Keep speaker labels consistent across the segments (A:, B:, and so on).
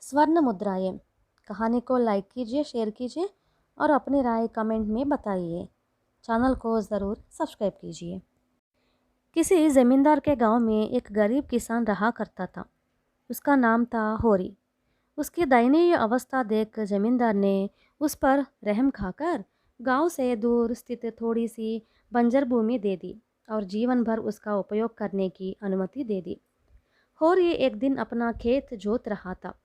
A: स्वर्ण मुद्राएं। कहानी को लाइक कीजिए, शेयर कीजिए और अपनी राय कमेंट में बताइए। चैनल को ज़रूर सब्सक्राइब कीजिए। किसी ज़मींदार के गांव में एक गरीब किसान रहा करता था। उसका नाम था होरी। उसकी दयनीय अवस्था देख जमींदार ने उस पर रहम खाकर गांव से दूर स्थित थोड़ी सी बंजर भूमि दे दी और जीवन भर उसका उपयोग करने की अनुमति दे दी। होरी एक दिन अपना खेत जोत रहा था,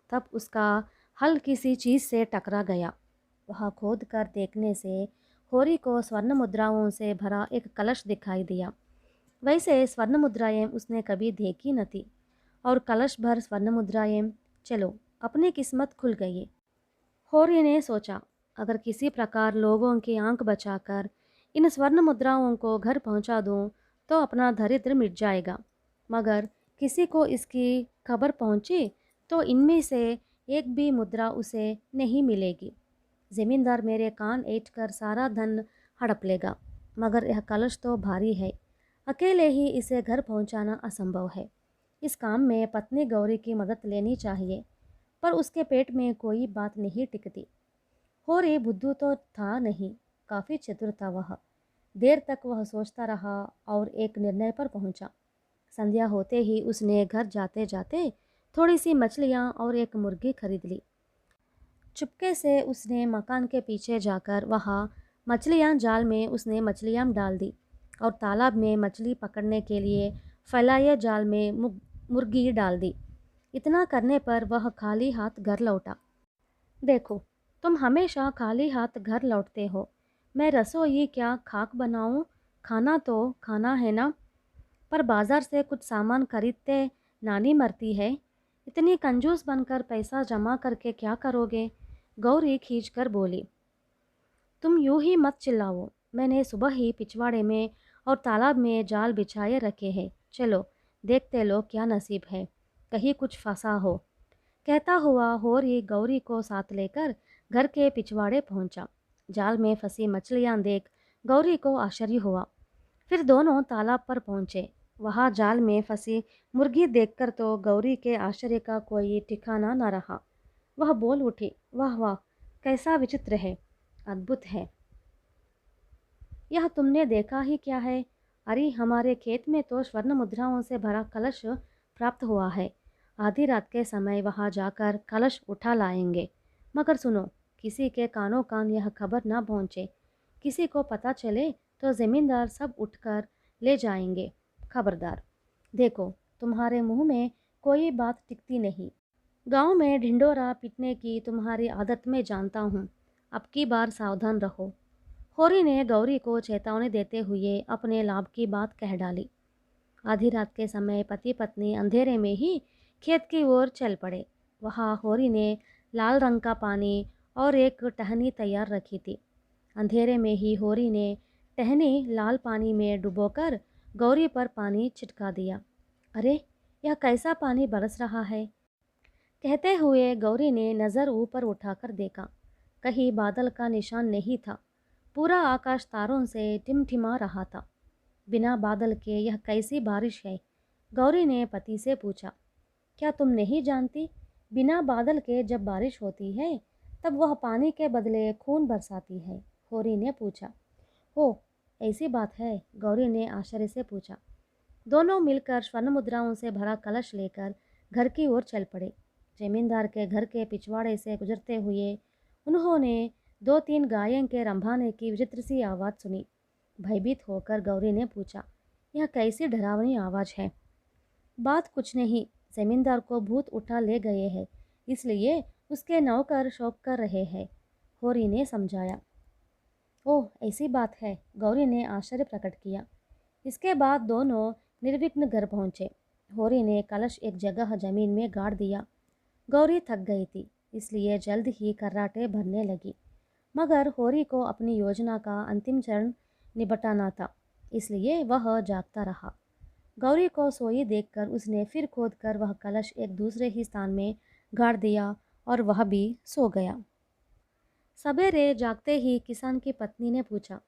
A: तब उसका हल किसी चीज़ से टकरा गया। वह खोद कर देखने से होरी को स्वर्ण मुद्राओं से भरा एक कलश दिखाई दिया। वैसे स्वर्ण मुद्राएं उसने कभी देखी न थी, और कलश भर स्वर्ण मुद्राएं, चलो अपनी किस्मत खुल गई। होरी ने सोचा, अगर किसी प्रकार लोगों की आंख बचाकर इन स्वर्ण मुद्राओं को घर पहुंचा दूं तो अपना दरिद्र मिट जाएगा। मगर किसी को इसकी खबर पहुंची तो इनमें से एक भी मुद्रा उसे नहीं मिलेगी। ज़मींदार मेरे कान ऐंठ कर सारा धन हड़प लेगा, मगर यह कलश तो भारी है। अकेले ही इसे घर पहुंचाना असंभव है। इस काम में पत्नी गौरी की मदद लेनी चाहिए, पर उसके पेट में कोई बात नहीं टिकती। होरी बुद्धू तो था नहीं, काफ़ी चतुर था वह। देर तक वह सोचता रहा और एक निर्णय पर पहुंचा। संध्या होते ही उसने घर जाते जाते थोड़ी सी मछलियाँ और एक मुर्गी खरीद ली। चुपके से उसने मकान के पीछे जाकर वहाँ मछलियाँ जाल में उसने मछलियाँ डाल दी और तालाब में मछली पकड़ने के लिए फैलाए जाल में मुर्गी डाल दी। इतना करने पर वह खाली हाथ घर लौटा। देखो, तुम हमेशा खाली हाथ घर लौटते हो। मैं रसोई क्या खाक बनाऊं? खाना तो खाना है ना। पर बाजार से कुछ सामान खरीदते नानी मरती है। इतनी कंजूस बनकर पैसा जमा करके क्या करोगे? गौरी खींचकर बोली। तुम यूं ही मत चिल्लाओ। मैंने सुबह ही पिछवाड़े में और तालाब में जाल बिछाए रखे हैं। चलो देखते लो क्या नसीब है, कहीं कुछ फंसा हो। कहता हुआ होरी गौरी को साथ लेकर घर के पिछवाड़े पहुंचा। जाल में फंसी मछलियां देख गौरी को आश्चर्य हुआ। फिर दोनों तालाब पर पहुंचे। वहां जाल में फंसी मुर्गी देखकर तो गौरी के आश्चर्य का कोई ठिकाना न रहा। वह बोल उठी, वाह वाह, कैसा विचित्र है, अद्भुत है। यह तुमने देखा ही क्या है? अरे हमारे खेत में तो स्वर्ण मुद्राओं से भरा कलश प्राप्त हुआ है। आधी रात के समय वहां जाकर कलश उठा लाएंगे। मगर सुनो, किसी के कानों कान यह खबर ना पहुंचे। किसी को पता चले तो जमींदार सब उठकर ले जाएंगे। खबरदार। देखो, तुम्हारे मुंह में कोई बात टिकती नहीं। गांव में ढिंडोरा पीटने की तुम्हारी आदत मैं जानता हूँ। अब की बार सावधान रहो। होरी ने गौरी को चेतावनी देते हुए अपने लाभ की बात कह डाली। आधी रात के समय पति पत्नी अंधेरे में ही खेत की ओर चल पड़े। वहाँ होरी ने लाल रंग का पानी और एक टहनी तैयार रखी थी। अंधेरे में ही होरी ने टहनी लाल पानी में डुबोकर गौरी पर पानी छिटका दिया। अरे, यह कैसा पानी बरस रहा है? कहते हुए गौरी ने नज़र ऊपर उठाकर देखा। कहीं बादल का निशान नहीं था। पूरा आकाश तारों से टिमटिमा रहा था। बिना बादल के यह कैसी बारिश है? गौरी ने पति से पूछा। क्या तुम नहीं जानती, बिना बादल के जब बारिश होती है तब वह पानी के बदले खून बरसाती है? होरी ने पूछा। ओह, ऐसी बात है? गौरी ने आश्चर्य से पूछा। दोनों मिलकर स्वर्ण मुद्राओं से भरा कलश लेकर घर की ओर चल पड़े। जमींदार के घर के पिछवाड़े से गुजरते हुए उन्होंने दो तीन गायों के रंभाने की विचित्र सी आवाज़ सुनी। भयभीत होकर गौरी ने पूछा, यह कैसी डरावनी आवाज़ है? बात कुछ नहीं, जमींदार को भूत उठा ले गए हैं, इसलिए उसके नौकर शौक कर रहे हैं। होरी ने समझाया। ओह, ऐसी बात है? गौरी ने आश्चर्य प्रकट किया। इसके बाद दोनों निर्विघ्न घर पहुंचे। होरी ने कलश एक जगह जमीन में गाड़ दिया। गौरी थक गई थी, इसलिए जल्द ही कर्राटे भरने लगी। मगर होरी को अपनी योजना का अंतिम चरण निपटाना था, इसलिए वह जागता रहा। गौरी को सोई देखकर उसने फिर खोदकर वह कलश एक दूसरे ही स्थान में गाड़ दिया और वह भी सो गया। सवेरे जागते ही किसान की पत्नी ने पूछा,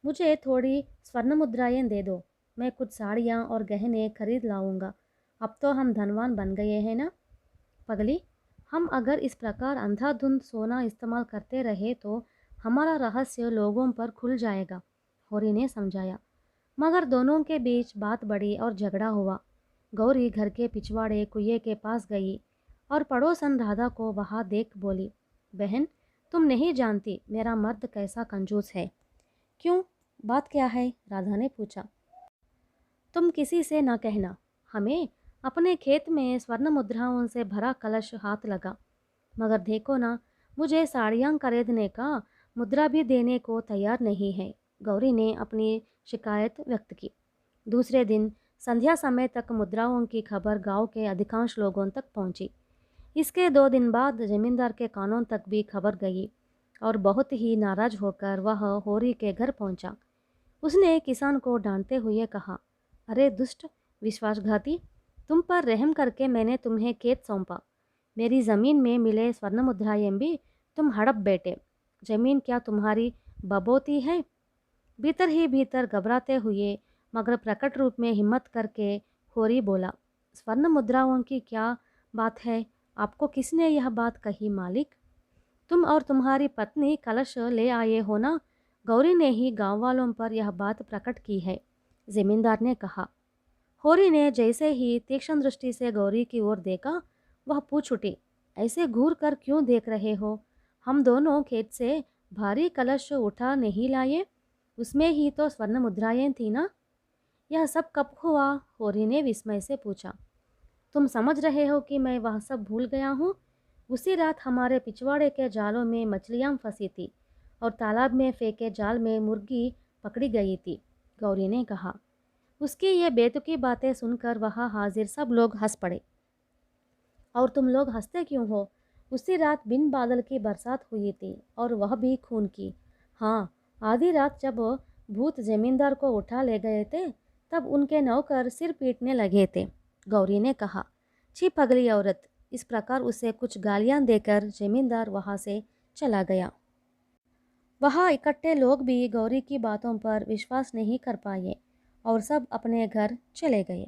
A: मुझे थोड़ी स्वर्ण मुद्राएं दे दो, मैं कुछ साड़ियाँ और गहने खरीद लाऊंगा। अब तो हम धनवान बन गए हैं ना। पगली, हम अगर इस प्रकार अंधाधुंध सोना इस्तेमाल करते रहे तो हमारा रहस्य लोगों पर खुल जाएगा, होरी ने समझाया। मगर दोनों के बीच बात बढ़ी और झगड़ा हुआ। गौरी घर के पिछवाड़े कुएं के पास गई और पड़ोसन राधा को वहां देख बोली, बहन, तुम नहीं जानती मेरा मर्द कैसा कंजूस है। क्यों, बात क्या है? राधा ने पूछा। तुम किसी से न कहना, हमें अपने खेत में स्वर्ण मुद्राओं से भरा कलश हाथ लगा, मगर देखो ना, मुझे साड़ियाँ खरीदने का मुद्रा भी देने को तैयार नहीं है। गौरी ने अपनी शिकायत व्यक्त की। दूसरे दिन संध्या समय तक मुद्राओं की खबर गांव के अधिकांश लोगों तक पहुंची। इसके 2 दिन बाद जमींदार के कानों तक भी खबर गई और बहुत ही नाराज होकर वह होरी के घर पहुंचा। उसने किसान को डांटते हुए कहा, अरे दुष्ट विश्वासघाती, तुम पर रहम करके मैंने तुम्हें खेत सौंपा। मेरी ज़मीन में मिले स्वर्ण मुद्राएं भी तुम हड़प बैठे। ज़मीन क्या तुम्हारी बबोती है? भीतर ही भीतर घबराते हुए मगर प्रकट रूप में हिम्मत करके होरी बोला, स्वर्ण मुद्राओं की क्या बात है? आपको किसने यह बात कही मालिक? तुम और तुम्हारी पत्नी कलश ले आए हो ना? गौरी ने ही गांव वालों पर यह बात प्रकट की है, जमींदार ने कहा। होरी ने जैसे ही तीक्ष्ण दृष्टि से गौरी की ओर देखा, वह पूछ उठी, ऐसे घूर कर क्यों देख रहे हो? हम दोनों खेत से भारी कलश उठा नहीं लाए, उसमें ही तो स्वर्ण मुद्राएं थी ना? यह सब कब हुआ? होरी ने विस्मय से पूछा। तुम समझ रहे हो कि मैं वह सब भूल गया हूँ? उसी रात हमारे पिछवाड़े के जालों में मछलियाँ फंसी थी और तालाब में फेंके जाल में मुर्गी पकड़ी गई थी, गौरी ने कहा। उसकी ये बेतुकी बातें सुनकर वहाँ हाजिर सब लोग हंस पड़े। और तुम लोग हंसते क्यों हो? उसी रात बिन बादल की बरसात हुई थी और वह भी खून की। हाँ, आधी रात जब भूत जमींदार को उठा ले गए थे तब उनके नौकर सिर पीटने लगे थे, गौरी ने कहा। छी पगली औरत। इस प्रकार उसे कुछ गालियां देकर जमींदार वहाँ से चला गया। वहाँ इकट्ठे लोग भी गौरी की बातों पर विश्वास नहीं कर पाए और सब अपने घर चले गए।